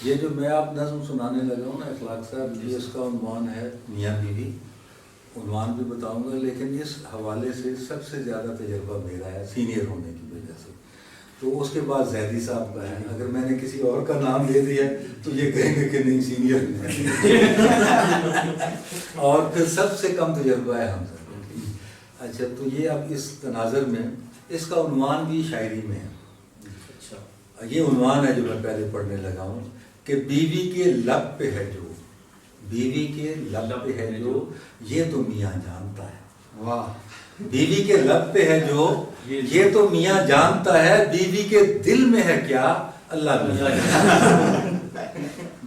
یہ جو میں آپ نظم سنانے لگا ہوں نا اخلاق صاحب، یہ اس کا عنوان ہے میاں بیوی. عنوان بھی بتاؤں گا، لیکن اس حوالے سے سب سے زیادہ تجربہ میرا ہے سینئر ہونے کی وجہ سے. تو اس کے بعد زیدی صاحب کا ہے. اگر میں نے کسی اور کا نام لے دیا تو یہ کہیں گے کہ نہیں سینئر ہے. اور پھر سب سے کم تجربہ ہے ہم سب. اچھا، تو یہ اب اس تناظر میں اس کا عنوان بھی شاعری میں ہے. یہ عنوان ہے جو میں پہلے پڑھنے لگا ہوں کہ بیوی کے لب پہ ہے جو، بیوی کے لب پہ ہے جو، یہ تو میاں جانتا ہے. واہ. بیوی کے لب پہ ہے جو، یہ تو میاں جانتا ہے. بیوی کے دل میں ہے کیا اللہ میاں جانتا ہے.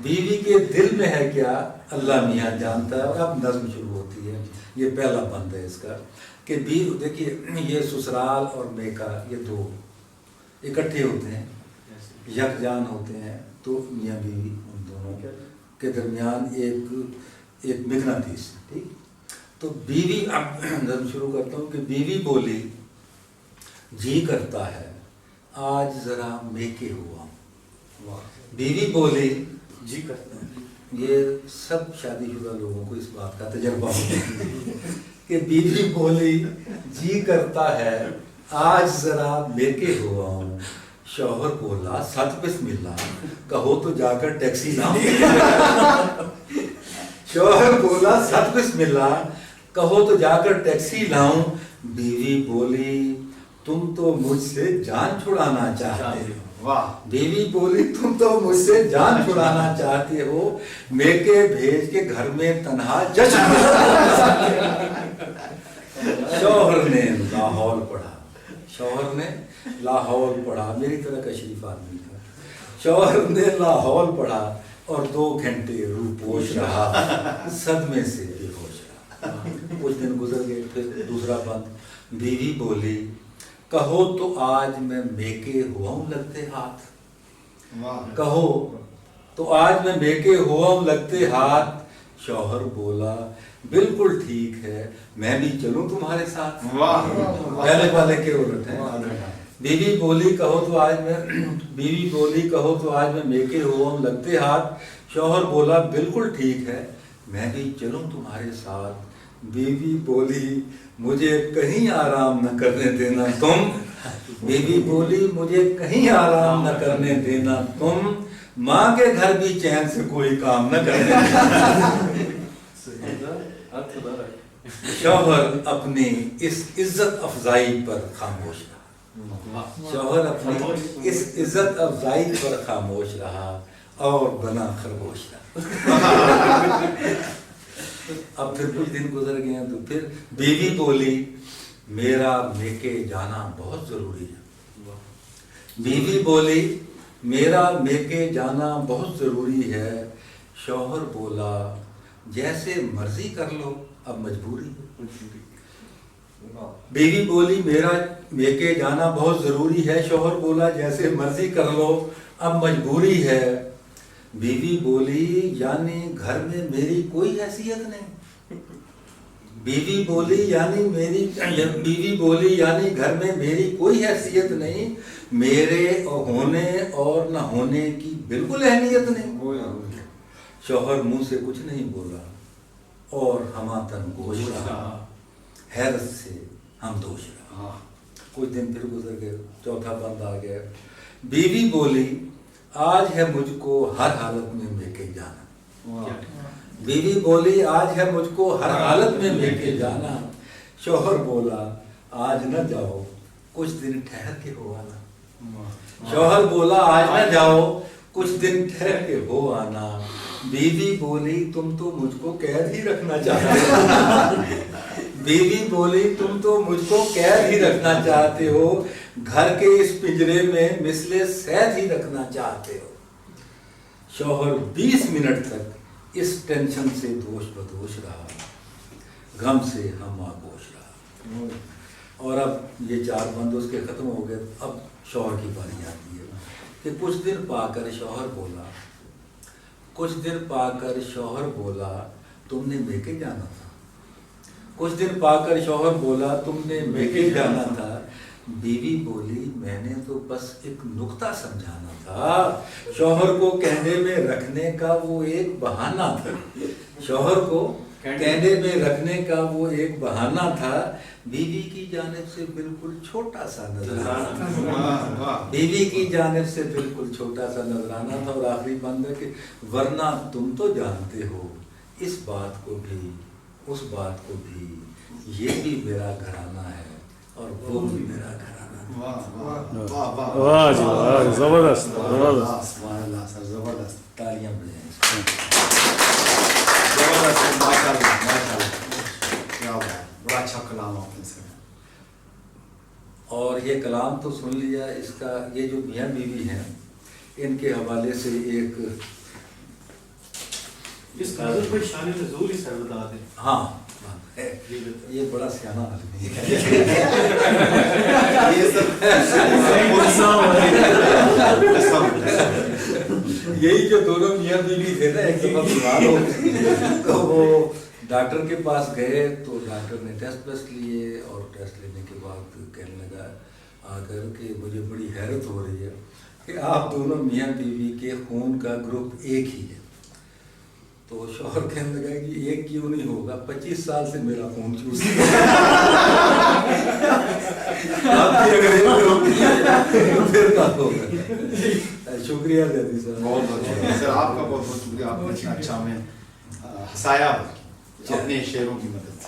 بیوی کے دل میں ہے کیا اللہ میاں جانتا ہے. اور اب نظم شروع ہوتی ہے. یہ پہلا بند ہے اس کا کہ دیکھیے یہ سسرال اور میکا یہ دو اکٹھے ہوتے ہیں، یکجان ہوتے ہیں، تو میاں بیوی ان دونوں کے درمیان ایک مغناطیس. ٹھیک. تو بیوی، اب نظم شروع کرتا ہوں کہ بیوی بولی جی کرتا ہے آج ذرا میکے ہوا. بیوی بولی جی کرتا ہے. یہ سب شادی شدہ لوگوں کو اس بات کا تجربہ ہوتا ہے کہ بیوی بولی جی کرتا ہے آج ذرا میکے ہوا ہوں. شوہر بولا ست بسم اللہ کہو تو جا کر ٹیکسی لاؤں. شوہر بولا ست بسم اللہ کہو تو جا کر ٹیکسی لاؤں. بیوی بولی تم تو مجھ سے جان چھڑانا چاہتے ہو. واہ. بیوی بولی تم تو مجھ سے جان چھڑانا چاہتے ہو. میکے بھیج کے گھر میں تنہا جشن. شوہر نے لاہور پڑھا. شوہر نے لاہور پڑھا. میری طرح کا شریف آدمی تھا. شوہر نے لاہور پڑھا اور 2 گھنٹے روپوش رہا. صدمے سے بے ہوش رہا. کچھ دن گزر گئے. پھر دوسرا بند. بیوی بولی کہو تو آج میں میکے ہوا ہوں لگتے ہاتھ. کہو تو آج میں میکے ہوا ہوں لگتے ہاتھ. شوہر بولا بالکل ٹھیک ہے میں بھی چلوں تمہارے ساتھ. پہلے والے کے الٹ ہیں. بیوی بولی کہو تو آج میں میکے ہوا ہوں لگتے ہاتھ. شوہر بولا بالکل ٹھیک ہے میں بھی چلوں تمہارے ساتھ. بیوی بولی مجھے کہیں آرام نہ کرنے دینا تم. بیوی بولی مجھے کہیں آرام نہ کرنے دینا تم. ماں کے گھر بھی چین سے کوئی کام نہ کرنے دینا. شوہر اپنی اس عزت افزائی پر خاموش رہا. شوہر اپنی اس عزت افزائی پر خاموش رہا اور بنا خرگوش رہا. اب پھر کچھ دن گزر گئے ہیں تو پھر بیوی بولی میرا میکے جانا بہت ضروری ہے. بیوی بولی میرا میکے جانا بہت ضروری ہے. شوہر بولا جیسے مرضی کر لو اب مجبوری ہے. بیوی بولی میرا میکے جانا بہت ضروری ہے. شوہر بولا جیسے مرضی کر لو اب مجبوری ہے. بیوی بولی یعنی گھر میں میری کوئی حیثیت نہیں. بیوی بولی یعنی گھر میں میری کوئی حیثیت نہیں. میرے ہونے اور نہ ہونے کی بالکل اہمیت نہیں. شوہر منہ سے کچھ نہیں بولا اور ہماتن گوش رہا. حیرت سے ہم دوش رہا. کچھ دن پھر گزر گئے. چوتھا بند آ گیا. بیوی بولی آج ہے مجھ کو ہر حالت میں میکے جانا. بیوی بولی آج ہے مجھ کو ہر حالت میں میکے جانا. شوہر بولا آج نہ جاؤ کچھ دن ٹھہر کے ہو آنا. شوہر بولا آج نہ جاؤ کچھ دن ٹھہر کے ہو آنا. بیوی بولی تم تو مجھ کو قید ہی رکھنا چاہتے ہو. بیوی بولی تم تو مجھ کو قید ہی رکھنا چاہتے ہو. گھر کے اس پنجرے میں مثل سید ہی رکھنا چاہتے ہو. شوہر 20 منٹ تک اس ٹینشن سے دوش بدوش رہا. غم سے ہم آگوش رہا. اور اب یہ 4 بند اس کے ختم ہو گئے. اب شوہر کی باری آتی ہے کہ کچھ دن پا کر شوہر بولا تم نے میکے جانا تھا. کچھ دن پا کر شوہر بولا تم نے میکے جانا تھا. بیوی بولی میں نے تو بس ایک نکتہ سمجھانا تھا، شوہر کو کہنے میں رکھنے کا وہ ایک بہانہ تھا، شوہر کو کہنے میں رکھنے کا وہ ایک بہانہ تھا، بیوی کی جانب سے بالکل چھوٹا سا نذرانہ تھا، بیوی کی جانب سے بالکل چھوٹا سا نذرانہ تھا۔ اور آخری بند ہے کہ ورنہ تم تو جانتے ہو اس بات کو بھی، اس بات کو بھی، یہ بھی میرا گھرانہ ہے اور وہ بھی میرا گھرانہ ہے۔ واہ جی واہ، زبردست زبردست، زبردست، تالیاں بجائیں۔ ماشاء اللہ ماشاء اللہ، کیا بات ہے، بڑا اچھا کلام آپ نے سنا۔ اور یہ کلام تو سن لیا، اس کا یہ جو میاں بیوی ہیں ان کے حوالے سے ایک اس حضرت بھائی شان نزول ہی سر بتا دیں۔ ہاں یہ بڑا سیاح آدمی ہے، یہ سب یہی جو دونوں میاں بیوی تھے نا، ایک دفعہ بیمار ہو گئے تو وہ ڈاکٹر کے پاس گئے، تو ڈاکٹر نے ٹیسٹ لیے اور ٹیسٹ لینے کے بعد کہنے لگا آ کر کہ مجھے بڑی حیرت ہو رہی ہے کہ آپ دونوں میاں بیوی کے خون کا گروپ ایک ہی ہے۔ تو شوہر کہنے لگا کہ ایک کیوں نہیں ہوگا، 25 سال سے میرا خون چوس پھر کیا ہوگا۔ شکریہ جدید صاحب، بہت بہت سر، آپ کا بہت بہت شکریہ، آپ نے اتنا اچھا ہمیں ہنسایا اپنے شعروں کی مدد سے۔